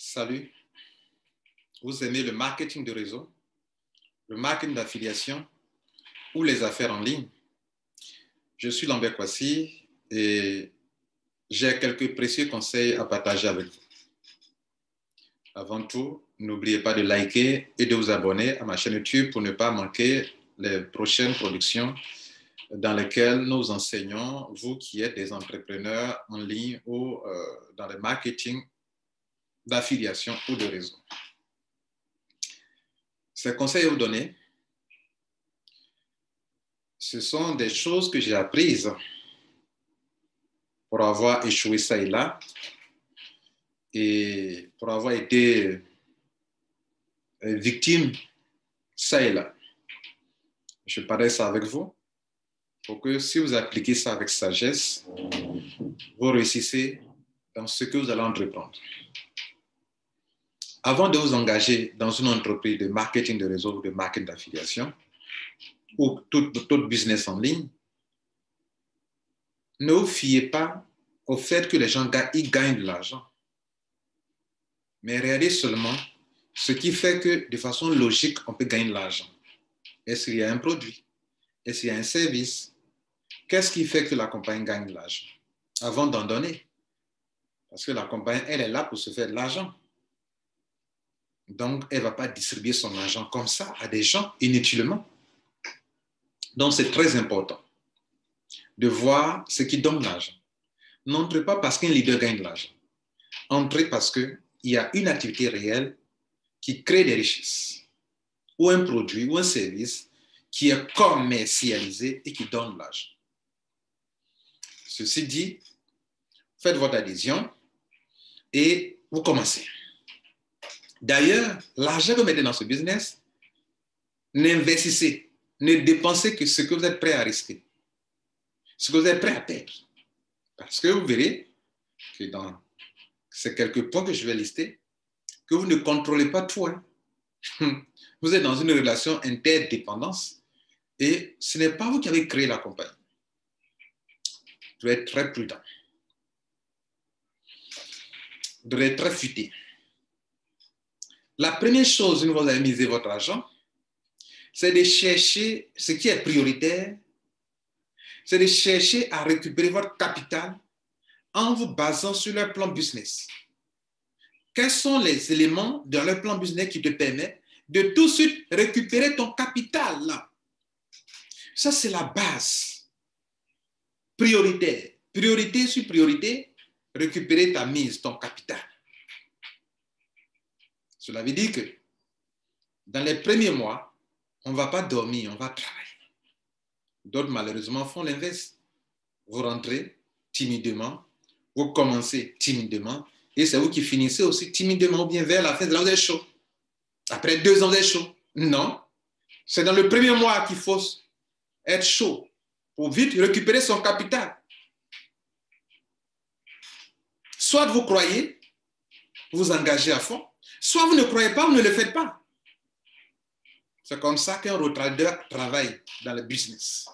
Salut, vous aimez le marketing de réseau, le marketing d'affiliation ou les affaires en ligne? Je suis Lambert Kwasi et j'ai quelques précieux conseils à partager avec vous. Avant tout, n'oubliez pas de liker et de vous abonner à ma chaîne YouTube pour ne pas manquer les prochaines productions dans lesquelles nous enseignons, vous qui êtes des entrepreneurs en ligne ou dans le marketing d'affiliation ou de réseau. Ces conseils à vous donner, ce sont des choses que j'ai apprises pour avoir échoué ça et là et pour avoir été victime ça et là. Je partage ça avec vous pour que si vous appliquez ça avec sagesse, vous réussissez dans ce que vous allez entreprendre. Avant de vous engager dans une entreprise de marketing de réseau ou de marketing d'affiliation ou tout business en ligne, ne vous fiez pas au fait que les gens gagnent de l'argent. Mais regardez seulement ce qui fait que de façon logique, on peut gagner de l'argent. Est-ce qu'il y a un produit? Est-ce qu'il y a un service? Qu'est-ce qui fait que la compagnie gagne de l'argent? Avant d'en donner. Parce que la compagnie, elle est là pour se faire de l'argent. Donc, elle ne va pas distribuer son argent comme ça à des gens inutilement. Donc, c'est très important de voir ce qui donne l'argent. N'entrez pas parce qu'un leader gagne de l'argent. Entrez parce qu'il y a une activité réelle qui crée des richesses, ou un produit ou un service qui est commercialisé et qui donne de l'argent. Ceci dit, faites votre adhésion et vous commencez. D'ailleurs, l'argent que vous mettez dans ce business, n'investissez, ne dépensez que ce que vous êtes prêt à risquer, ce que vous êtes prêt à perdre. Parce que vous verrez que dans ces quelques points que je vais lister, que vous ne contrôlez pas tout. Hein. Vous êtes dans une relation interdépendance et ce n'est pas vous qui avez créé la compagnie. Vous devez être très prudent. Vous devez être très futé. La première chose, une fois que vous avez misé votre argent, c'est de chercher ce qui est prioritaire, c'est de chercher à récupérer votre capital en vous basant sur leur plan business. Quels sont les éléments dans leur plan business qui te permettent de tout de suite récupérer ton capital là? Ça, c'est la base. Prioritaire. Priorité sur priorité, récupérer ta mise, ton capital. Cela veut dire que dans les premiers mois, on ne va pas dormir, on va travailler. D'autres, malheureusement, font l'inverse. Vous rentrez timidement, vous commencez timidement, et c'est vous qui finissez aussi timidement, ou bien vers la fin de là, vous êtes chaud. Après 2 ans, vous êtes chaud. Non. C'est dans le premier mois qu'il faut être chaud pour vite récupérer son capital. Soit vous croyez, vous engagez à fond, soit vous ne croyez pas, vous ne le faites pas. C'est comme ça qu'un retrader travaille dans le business.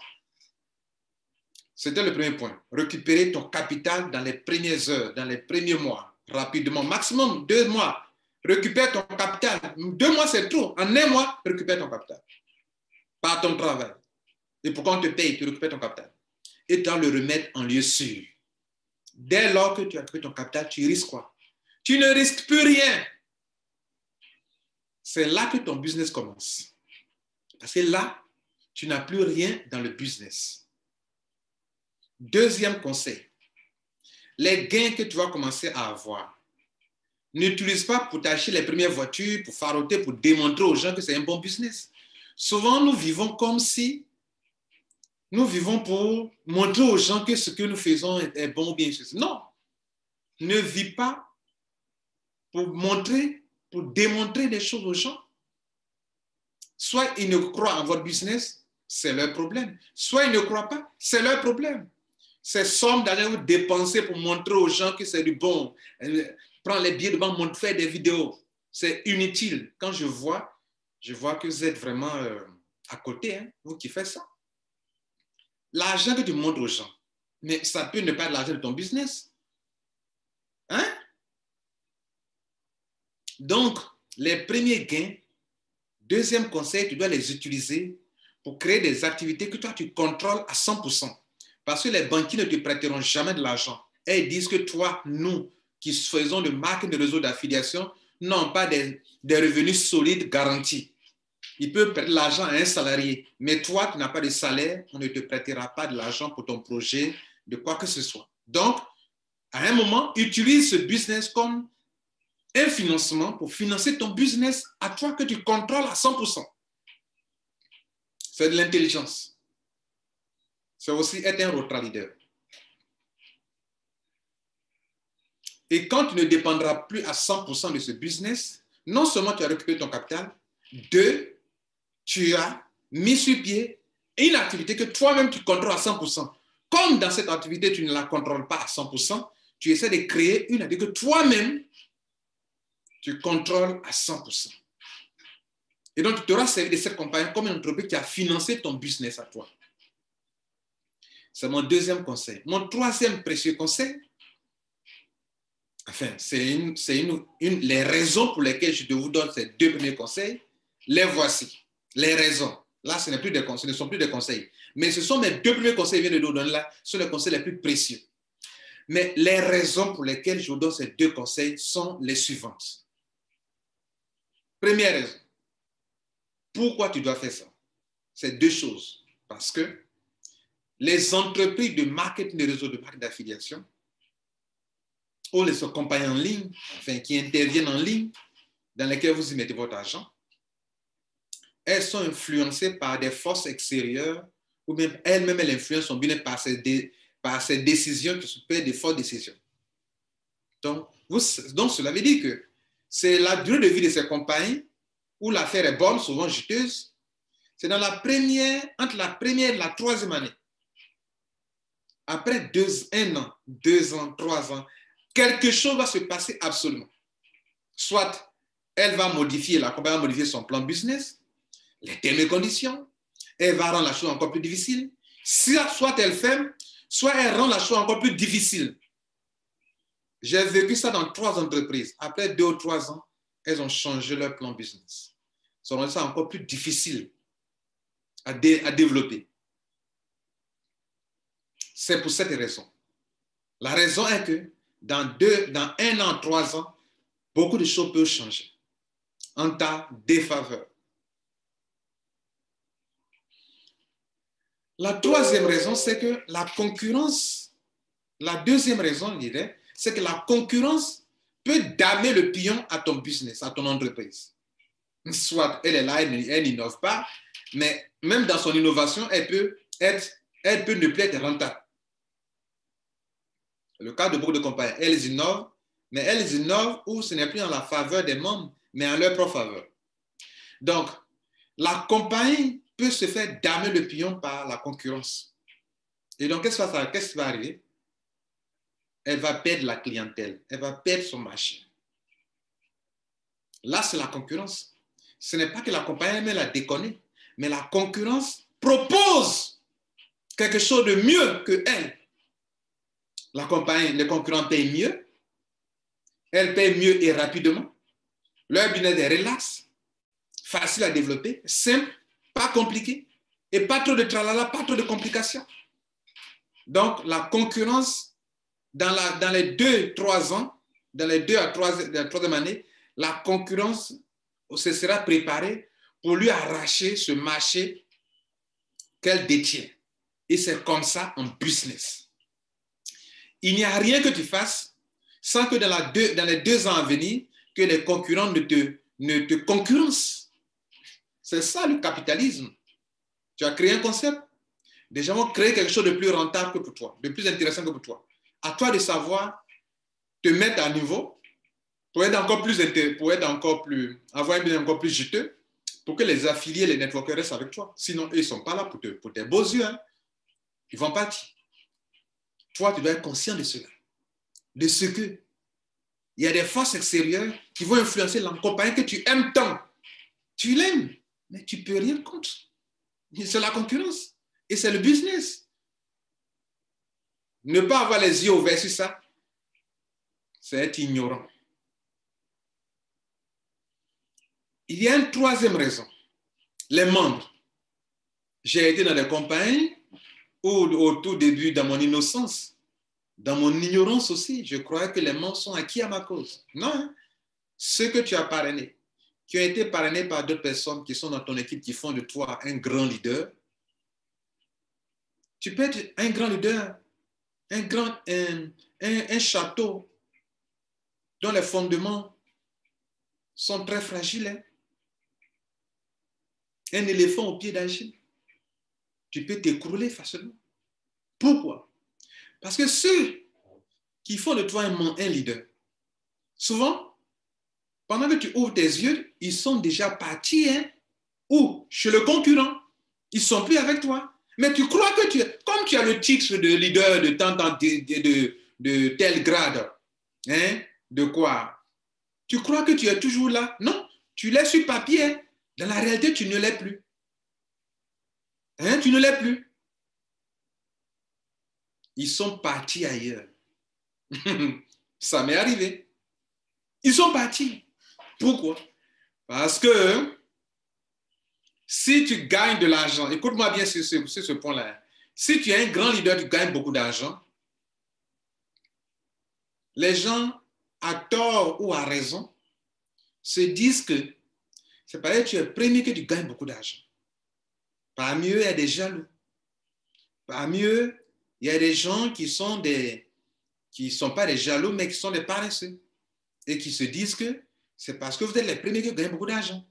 C'était le premier point. Récupérer ton capital dans les premières heures, dans les premiers mois, rapidement, maximum 2 mois. Récupère ton capital. 2 mois, c'est trop. En 1 mois, récupère ton capital. Par ton travail. Et pourquoi on te paye, tu récupères ton capital. Et tu dois le remettre en lieu sûr. Dès lors que tu as récupéré ton capital, tu risques quoi? Tu ne risques plus rien. C'est là que ton business commence. Parce que là, tu n'as plus rien dans le business. Deuxième conseil, les gains que tu vas commencer à avoir, n'utilise pas pour t'acheter les premières voitures, pour faroter, pour démontrer aux gens que c'est un bon business. Souvent, nous vivons comme si nous vivons pour montrer aux gens que ce que nous faisons est bon ou bien. Non, ne vis pas pour montrer, pour démontrer des choses aux gens. Soit ils ne croient en votre business, c'est leur problème. Soit ils ne croient pas, c'est leur problème. Ces sommes d'argent que vous dépensez pour montrer aux gens que c'est du bon, prendre les billets de banque, faire des vidéos, c'est inutile. Quand je vois que vous êtes vraiment à côté, hein, vous qui faites ça. L'argent que tu montres aux gens, mais ça peut ne pas être l'argent de ton business. Hein? Donc, les premiers gains, deuxième conseil, tu dois les utiliser pour créer des activités que toi, tu contrôles à 100%. Parce que les banquiers ne te prêteront jamais de l'argent. Et ils disent que toi, nous, qui faisons le marketing de réseau d'affiliation, n'ont pas des revenus solides garantis. Ils peuvent prêter l'argent à un salarié, mais toi, tu n'as pas de salaire, on ne te prêtera pas de l'argent pour ton projet, de quoi que ce soit. Donc, à un moment, utilise ce business comme un financement pour financer ton business à toi que tu contrôles à 100%. C'est de l'intelligence. C'est aussi être un road leader. Et quand tu ne dépendras plus à 100% de ce business, non seulement tu as récupéré ton capital, deux, tu as mis sur pied une activité que toi-même tu contrôles à 100%. Comme dans cette activité, tu ne la contrôles pas à 100%, tu essaies de créer une activité que toi-même tu contrôles à 100%. Et donc, tu t'auras servi de cette compagnie comme une entreprise qui a financé ton business à toi. C'est mon deuxième conseil. Mon troisième précieux conseil, enfin, c'est les raisons pour lesquelles je vous donne ces deux premiers conseils. Les voici. Les raisons. Là, ce ne sont plus des conseils. Mais ce sont mes deux premiers conseils que je viens de vous donner là. Ce sont les conseils les plus précieux. Mais les raisons pour lesquelles je vous donne ces deux conseils sont les suivantes. Première raison. Pourquoi tu dois faire ça? C'est deux choses. Parce que les entreprises de marketing de réseau de marque d'affiliation ou les compagnies en ligne, enfin, qui interviennent en ligne, dans lesquelles vous y mettez votre argent, elles sont influencées par des forces extérieures ou même elles-mêmes, elles influencent bien par ces décisions qui sont des fortes décisions. Donc, cela veut dire que c'est la durée de vie de ces compagnies où l'affaire est bonne, souvent juteuse. C'est dans entre la première et la troisième année. Après 1 an, 2 ans, 3 ans, quelque chose va se passer absolument. Soit la compagnie va modifier son plan business, les termes et conditions, elle va rendre la chose encore plus difficile. Soit elle ferme, soit elle rend la chose encore plus difficile. J'ai vécu ça dans 3 entreprises. Après 2 ou 3 ans, elles ont changé leur plan business. Ça rend ça encore plus difficile à développer. C'est pour cette raison. La raison est que dans 1 an, 3 ans, beaucoup de choses peuvent changer en ta défaveur. La troisième raison, c'est que la concurrence, la deuxième raison, je dirais, c'est que la concurrence peut damer le pion à ton business, à ton entreprise. Soit elle est là, elle n'innove pas, mais même dans son innovation, elle peut ne plus être rentable. Le cas de beaucoup de compagnies, elles innovent, mais elles innovent où ce n'est plus en la faveur des membres, mais en leur propre faveur. Donc, la compagnie peut se faire damer le pion par la concurrence. Et donc, qu'est-ce qui va arriver? Elle va perdre la clientèle, elle va perdre son marché. Là, c'est la concurrence. Ce n'est pas que la compagnie elle a déconné, mais la concurrence propose quelque chose de mieux que elle. La compagnie, les concurrents payent mieux, elles payent mieux et rapidement. Leur business est relax, facile à développer, simple, pas compliqué, et pas trop de tralala, pas trop de complications. Donc, la concurrence, dans les 2-3 ans, dans les 2 à 3e année, la concurrence se sera préparée pour lui arracher ce marché qu'elle détient. Et c'est comme ça en business. Il n'y a rien que tu fasses sans que dans les 2 ans à venir, que les concurrents ne te concurrencent. C'est ça le capitalisme. Tu as créé un concept. Des gens vont créer quelque chose de plus rentable que pour toi, de plus intéressant que pour toi. À toi de savoir te mettre à niveau pour être encore plus, avoir un business encore plus juteux, pour que les affiliés, les networkers restent avec toi. Sinon, ils ne sont pas là pour tes beaux yeux. Hein. Ils vont partir. Toi, tu dois être conscient de cela. De ce que il y a des forces extérieures qui vont influencer la compagnie que tu aimes tant. Tu l'aimes, mais tu ne peux rien contre. C'est la concurrence. Et c'est le business. Ne pas avoir les yeux ouverts sur ça, c'est être ignorant. Il y a une troisième raison. Les membres. J'ai été dans des compagnies où, au tout début, dans mon innocence, dans mon ignorance aussi, je croyais que les membres sont acquis à ma cause. Non, hein? Ceux que tu as parrainés, qui ont été parrainés par d'autres personnes qui sont dans ton équipe, qui font de toi un grand leader, tu peux être un grand leader, un château dont les fondements sont très fragiles. Hein? Un éléphant au pied d'argile. Tu peux t'écrouler facilement. Pourquoi? Parce que ceux qui font de toi un leader, souvent, pendant que tu ouvres tes yeux, ils sont déjà partis, hein, ou chez le concurrent. Ils ne sont plus avec toi. Mais tu crois que comme tu as le titre de leader de tel grade, hein, de quoi? Tu crois que tu es toujours là? Non, tu l'es sur papier. Hein. Dans la réalité, tu ne l'es plus. Hein, tu ne l'es plus. Ils sont partis ailleurs. Ça m'est arrivé. Ils sont partis. Pourquoi? Parce que si tu gagnes de l'argent, écoute-moi bien sur ce point-là. Si tu es un grand leader, tu gagnes beaucoup d'argent, les gens, à tort ou à raison, se disent que c'est parce que tu es premier que tu gagnes beaucoup d'argent. Parmi eux, il y a des jaloux. Parmi eux, il y a des gens qui sont pas des jaloux, mais qui sont des paresseux. Et qui se disent que c'est parce que vous êtes les premiers qui gagnent beaucoup d'argent.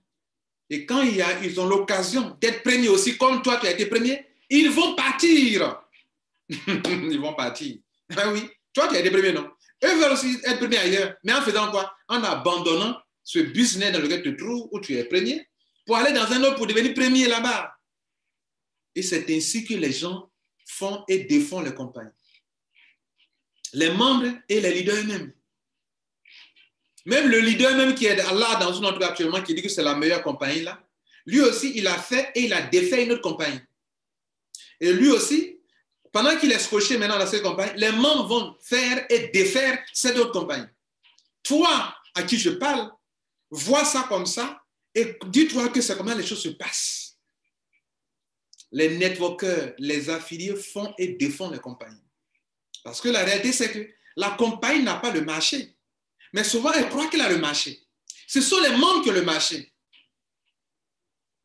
Et quand ils ont l'occasion d'être premiers aussi, comme toi, tu as été premier, ils vont partir. Ils vont partir. Ah oui, toi, tu as été premier, non? Eux veulent aussi être premiers ailleurs. Mais en faisant quoi? En abandonnant ce business dans lequel tu te trouves, où tu es premier, pour aller dans un autre pour devenir premier là-bas. Et c'est ainsi que les gens font et défendent les compagnies. Les membres et les leaders eux-mêmes. Même le leader même qui est là dans une entreprise actuellement, qui dit que c'est la meilleure compagnie là, lui aussi, il a fait et il a défait une autre compagnie. Et lui aussi, pendant qu'il est scotché maintenant dans cette compagnie, les membres vont faire et défaire cette autre compagnie. Toi, à qui je parle, vois ça comme ça et dis-toi que c'est comment les choses se passent. Les networkers, les affiliés font et défendent les compagnies. Parce que la réalité, c'est que la compagnie n'a pas le marché. Mais souvent, elle croit qu'elle a le marché. Ce sont les membres qui ont le marché.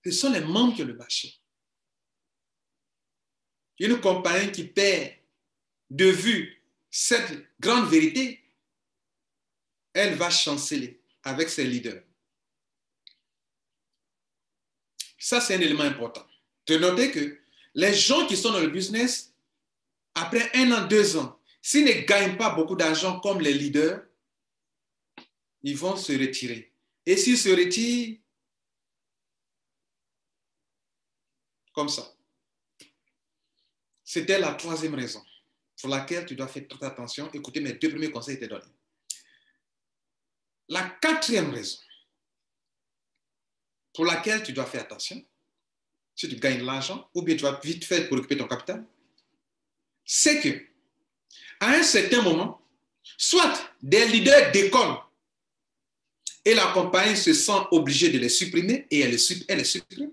Ce sont les membres qui ont le marché. Une compagnie qui perd de vue cette grande vérité, elle va chanceler avec ses leaders. Ça, c'est un élément important. De noter que les gens qui sont dans le business, après 1 an, 2 ans, s'ils ne gagnent pas beaucoup d'argent comme les leaders, ils vont se retirer. Et s'ils se retirent, comme ça. C'était la troisième raison pour laquelle tu dois faire toute attention. Écoutez, mes 2 premiers conseils étaient donnés. La 4e raison pour laquelle tu dois faire attention, si tu gagnes de l'argent, ou bien tu vas vite faire pour occuper ton capital, c'est que à un certain moment, soit des leaders déconnent et la compagnie se sent obligée de les supprimer et elle les supprime,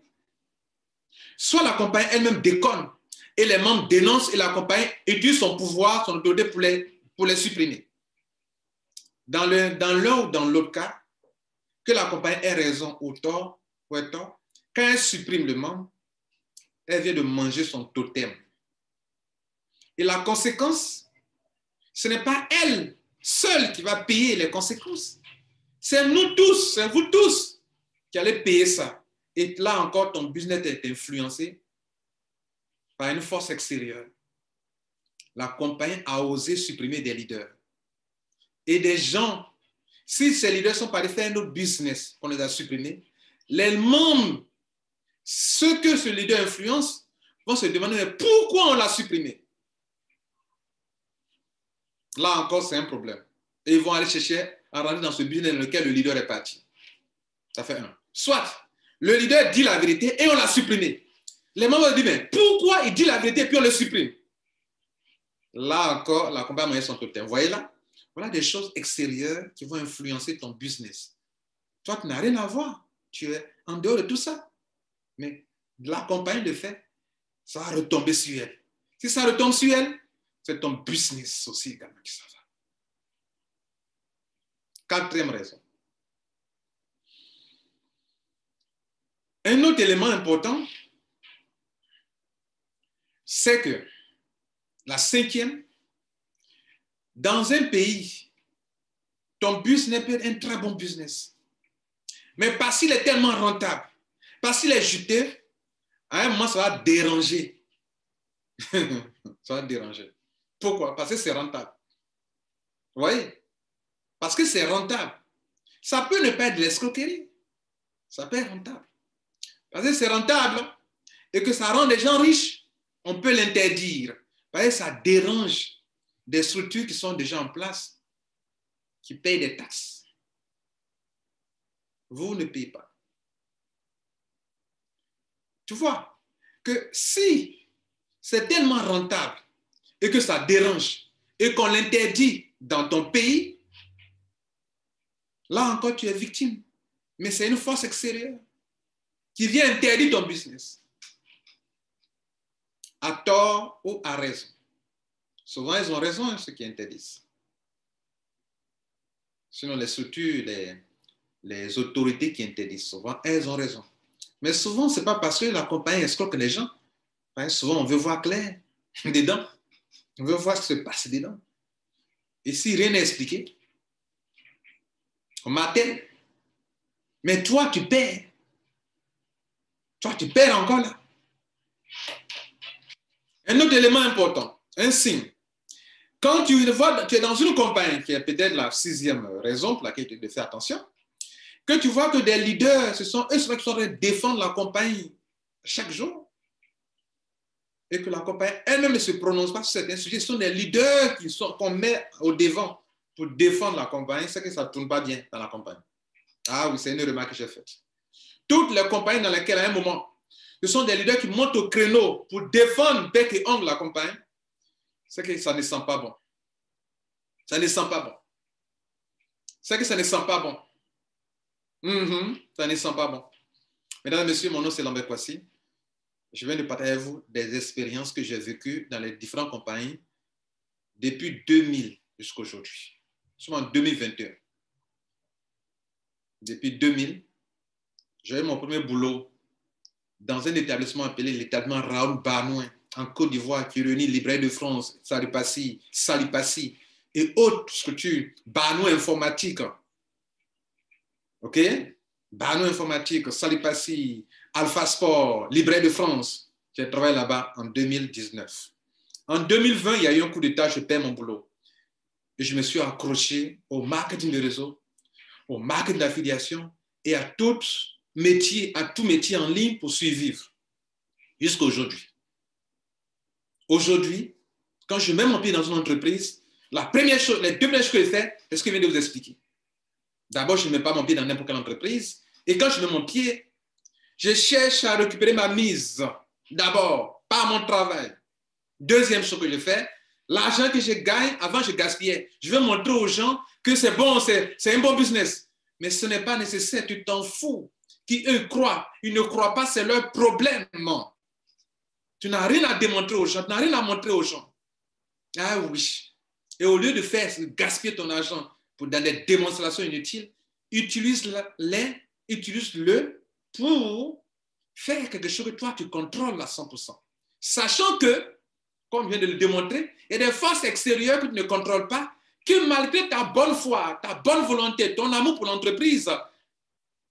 soit la compagnie elle-même déconne et les membres dénoncent et la compagnie utilise son pouvoir, son autorité pour les supprimer. Dans l'un ou dans l'autre cas, que la compagnie ait raison ou tort, quand elle supprime le membre, elle vient de manger son totem. Et la conséquence, ce n'est pas elle seule qui va payer les conséquences. C'est nous tous, c'est vous tous qui allez payer ça. Et là encore, ton business est influencé par une force extérieure. La compagnie a osé supprimer des leaders. Et des gens, si ces leaders sont partis faire un autre business qu'on les a supprimés, les membres, ceux que ce leader influence, vont se demander mais pourquoi on l'a supprimé. Là encore, c'est un problème. Et ils vont aller chercher à rentrer dans ce business dans lequel le leader est parti. Ça fait 1. Soit le leader dit la vérité et on l'a supprimé. Les membres disent mais pourquoi il dit la vérité et puis on le supprime. Là encore, la compagnie a moyen son totem. Vous voyez là? Voilà des choses extérieures qui vont influencer ton business. Toi, tu n'as rien à voir. tu es en dehors de tout ça. Mais la compagnie le fait, ça va retomber sur elle. Si ça retombe sur elle, c'est ton business aussi également qui s'en va. Quatrième raison. Un autre élément important, c'est que la cinquième, dans un pays, ton business peut être un très bon business. Mais parce qu'il est tellement rentable, parce qu'il est juteux, à un moment, ça va déranger. Ça va déranger. Pourquoi? Parce que c'est rentable. Vous voyez? Parce que c'est rentable. Ça peut ne pas être de l'escroquerie. Ça peut être rentable. Parce que c'est rentable et que ça rend les gens riches, on peut l'interdire. Parce que ça dérange des structures qui sont déjà en place, qui payent des taxes. Vous ne payez pas. Tu vois que si c'est tellement rentable et que ça dérange et qu'on l'interdit dans ton pays, là encore tu es victime. Mais c'est une force extérieure qui vient interdire ton business. À tort ou à raison. Souvent, ils ont raison, ceux qui interdisent. Sinon, les structures, les autorités qui interdisent, souvent, elles ont raison. Mais souvent, ce n'est pas parce que la compagnie escroque les gens. Souvent, on veut voir clair dedans. On veut voir ce qui se passe dedans. Et si rien n'est expliqué, on m'attelle. Mais toi, tu perds. Toi, tu perds encore là. Un autre élément important, un signe. Quand tu es dans une compagnie, qui est peut-être la sixième raison pour laquelle tu dois faire attention, que tu vois que des leaders, ce sont eux qui sont en train de défendre la compagnie chaque jour, et que la compagnie elle-même ne se prononce pas sur certains sujets, ce sont des leaders qu'on met au devant pour défendre la compagnie, c'est que ça ne tourne pas bien dans la compagnie. Ah oui, c'est une remarque que j'ai faite. Toutes les compagnies dans lesquelles, à un moment, ce sont des leaders qui montent au créneau pour défendre bec et ongle la compagnie, c'est que ça ne sent pas bon. Ça ne sent pas bon. C'est que ça ne sent pas bon. Ça ne sent pas bon. Mesdames et messieurs, mon nom c'est Lambert Kwasi. Je viens de partager avec vous des expériences que j'ai vécues dans les différentes compagnies depuis 2000 jusqu'à aujourd'hui. Nous sommes en 2021. Depuis 2000, j'ai eu mon premier boulot dans un établissement appelé l'établissement Raoul Barnouin en Côte d'Ivoire qui réunit Librairie de France, Salipassi et autres structures, Barnouin Informatique. OK? Barnouin Informatique, Salipassi, Alpha Sport, Librairie de France. J'ai travaillé là-bas en 2019. En 2020, il y a eu un coup d'état, je perds mon boulot. Et je me suis accroché au marketing de réseau, au marketing d'affiliation et à tout métier en ligne pour survivre jusqu'à aujourd'hui. Aujourd'hui, quand je mets mon pied dans une entreprise, les deux premières choses que je fais, c'est ce que je viens de vous expliquer. D'abord, je ne mets pas mon pied dans n'importe quelle entreprise. Et quand je mets mon pied, je cherche à récupérer ma mise. D'abord, par mon travail. Deuxième chose que je fais, l'argent que je gagne, avant je gaspillais. Je veux montrer aux gens que c'est bon, c'est un bon business. Mais ce n'est pas nécessaire, tu t'en fous. Qui eux croient, ils ne croient pas, c'est leur problème. Tu n'as rien à démontrer aux gens, tu n'as rien à montrer aux gens. Ah oui. Et au lieu de faire gaspiller ton argent dans des démonstrations inutiles, utilise-le pour faire quelque chose que toi, tu contrôles à 100%. Sachant que, comme je viens de le démontrer, il y a des forces extérieures que tu ne contrôles pas, que malgré ta bonne foi, ta bonne volonté, ton amour pour l'entreprise,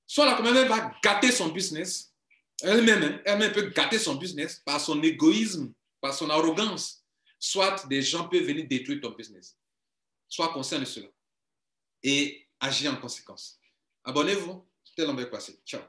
soit la compagnie va gâter son business, elle-même peut gâter son business par son égoïsme, par son arrogance. Soit des gens peuvent venir détruire ton business. Sois conscient de cela et agis en conséquence. Abonnez-vous. C'était Lambert Kwasi. Ciao.